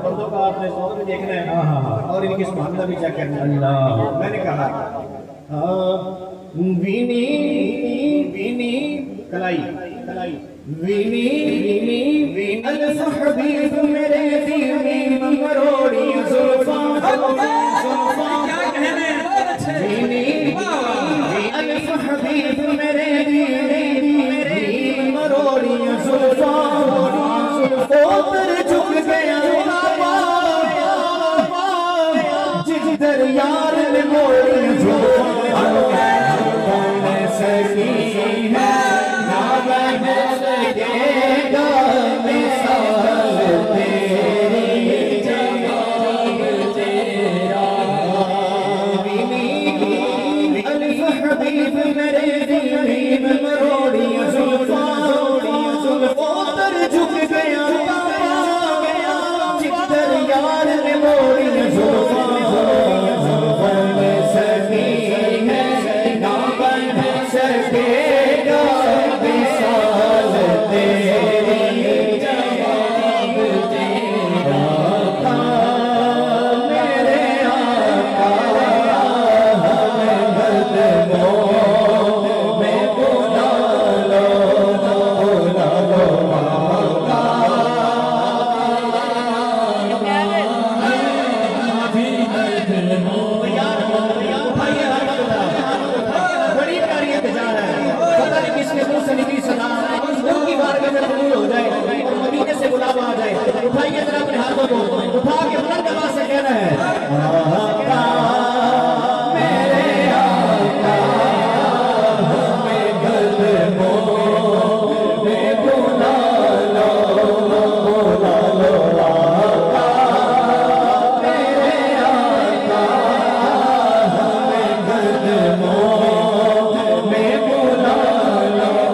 बंदों का आपने सौर में देखना है और इनकी सुभान भी चेक करना है। मैंने कहा विनी विनी कलाई कलाई विनी विनी विनी हबीब मेरे दिल में मरोड़ी जुल्फा जुल्फा क्या कहने विनी हबीब मेरे दिल में मरोड़ी जुल्फा ऊपर झुक गया जिधर यार ने मोड़ी सकी है ना बन सकेगा मिसाल तेरी जनाब तेरा अल्फ हबीब मेरे दिल में मरोड़ी जुल्फा ऊपर झुक गया जिधर यार ने मोड़ी जुल्फा सकी है ना बन सकेगा विशाल तेरी जवाब तेरा था मेरे आका हमें बदमों में बुला लो हो जाए मदीने से गुलाब आ जाए। उठाइए जरा अपने हाथों को उठा के बुलंद आवाज से कहना है मेरे आका हमें कदमों में बुला लो आका मेरे आका हमें कदमों में बुला लो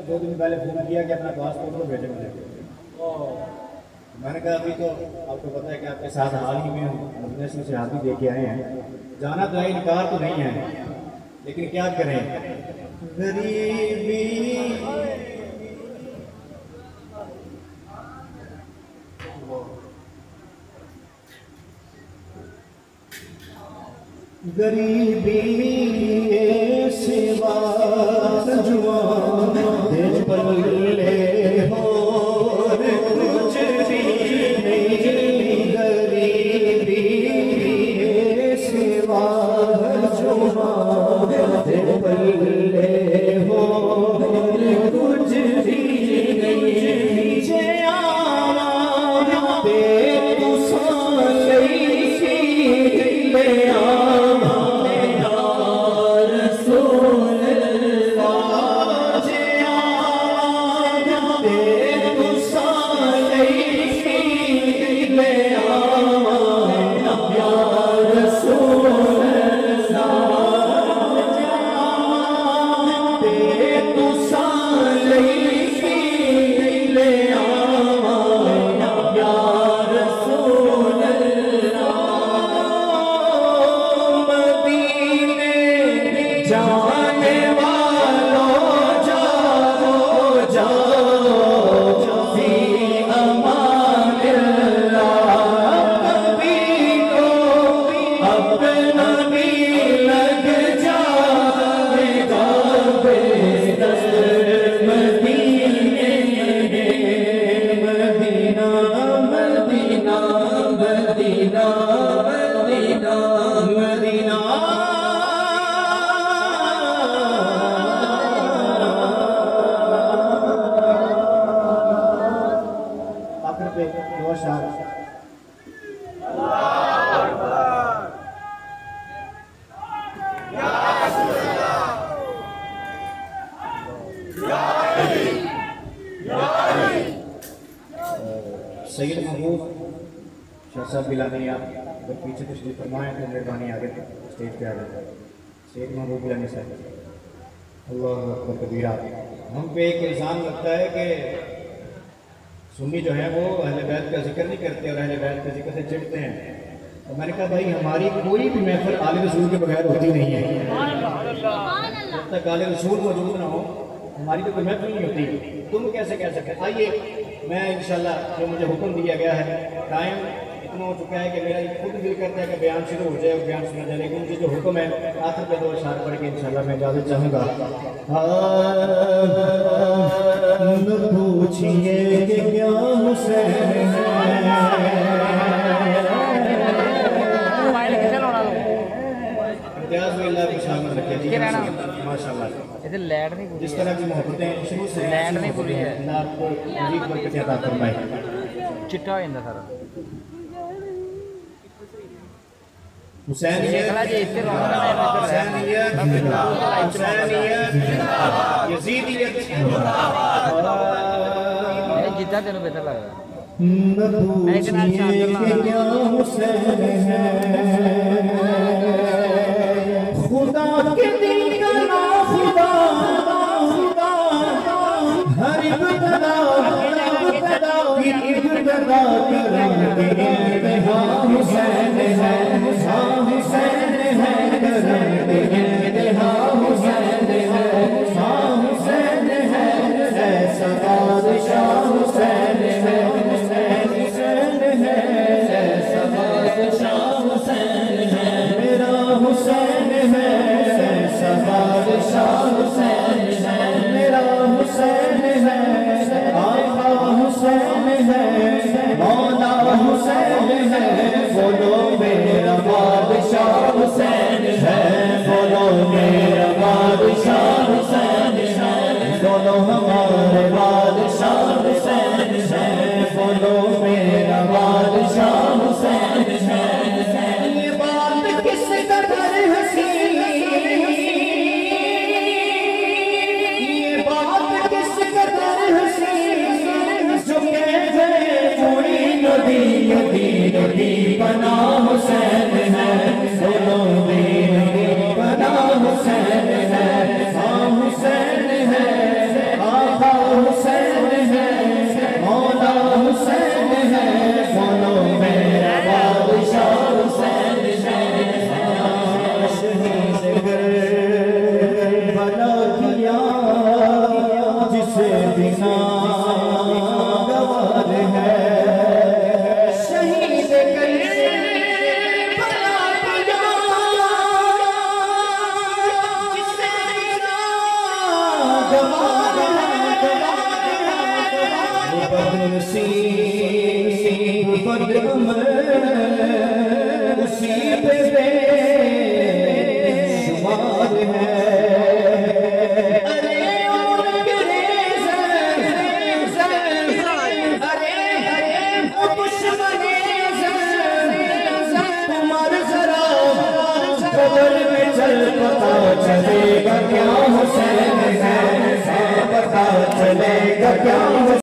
2 दिन पहले फ़ोन किया कि अपना पासपोर्ट को भेजे मुझे। मैंने कहा अभी तो आपको पता है कि आपके साथ हाल ही में मदीना से शहादत दे के आए हैं, जाना तो है, इनकार तो नहीं है, लेकिन क्या करें, गरीबी गरीबी सिवा जुआन देश पर ले हो कुछ भी नहीं, गरीबी सिवा जुआन देश पर ले हो कुछ भी नहीं, जयावा ते तू साले ले सैयद महबूब शाह साहब बिलानी, आप अगर पीछे तशरीफ फरमाएं तो मेहरबानी आगे स्टेज पे आ जाए। सैयद महबूब बिलानी साहब, अल्लाह अकबर कबीरा। हम पे एक इल्ज़ाम लगता है कि सुन्नी जो है वो अहले बैत का जिक्र नहीं करते और अहले बैत के जिक्र से चिढ़ते हैं। तो मैंने कहा भाई हमारी कोई भी महफिल आले रसूल के बगैर होती नहीं है, जब तक आले रसूल मौजूद ना हो हमारी तो कोई महफिल नहीं होती। तुम कैसे कह सकते? आइए मैं इंशाल्लाह जो मुझे हुक्म दिया गया है, टाइम इतना हो चुका है कि मेरा खुद दिल करता है कि बयान शुरू हो जाए और बयान सुना जाए, लेकिन मुझे जो हुक्म है आखिर पे 2 अशआर पढ़ के इंशाल्लाह मैं इजाज़त चाहूँगा। न पूछिए कि क्या हुसैन माशाल्लाह लैंड नहीं पूरी, जिस तरह की मोहब्बतें शुरू से लैंड नहीं पूरी है, अल्लाह आपको मज़ीद बरकतें अता फरमाए। चिट्टा हो जाता सारा हुसैनियत यज़ीदियत जितना तेन बेहतर लग रहा खुदा के दिल का ना खुदा हर इब्तिदा हुसैन है, हुसैन है हुसैन है, हुसैन है ऐसा बादशाह हुसैन है, हुसैन है ऐसा बादशाह हुसैन है, मेरा हुसैन है ऐसा बादशाह हुसैन है, मेरा हुसैन है आका हुसैन है, मौला हुसैन है, बोलो मेरा बादशाह हुसैन है, बोलो मेरा बादशाह हुसैन है, बोलो हमारे बादशाह हुसैन है, बोलो मेरा बादशाह हुसैन है। ये बात किस कदर हंसी, ये बात किस कदर हंसी, जो कह गए पूरी नदी नदी नदी बना हुसैन है, बोलो नदी बना हुसैन है, हाँ हुसैन है आका सीना गवार है शहीद उसी पे शुमार है पता चलेगा क्या हुसैन है, पता चलेगा क्या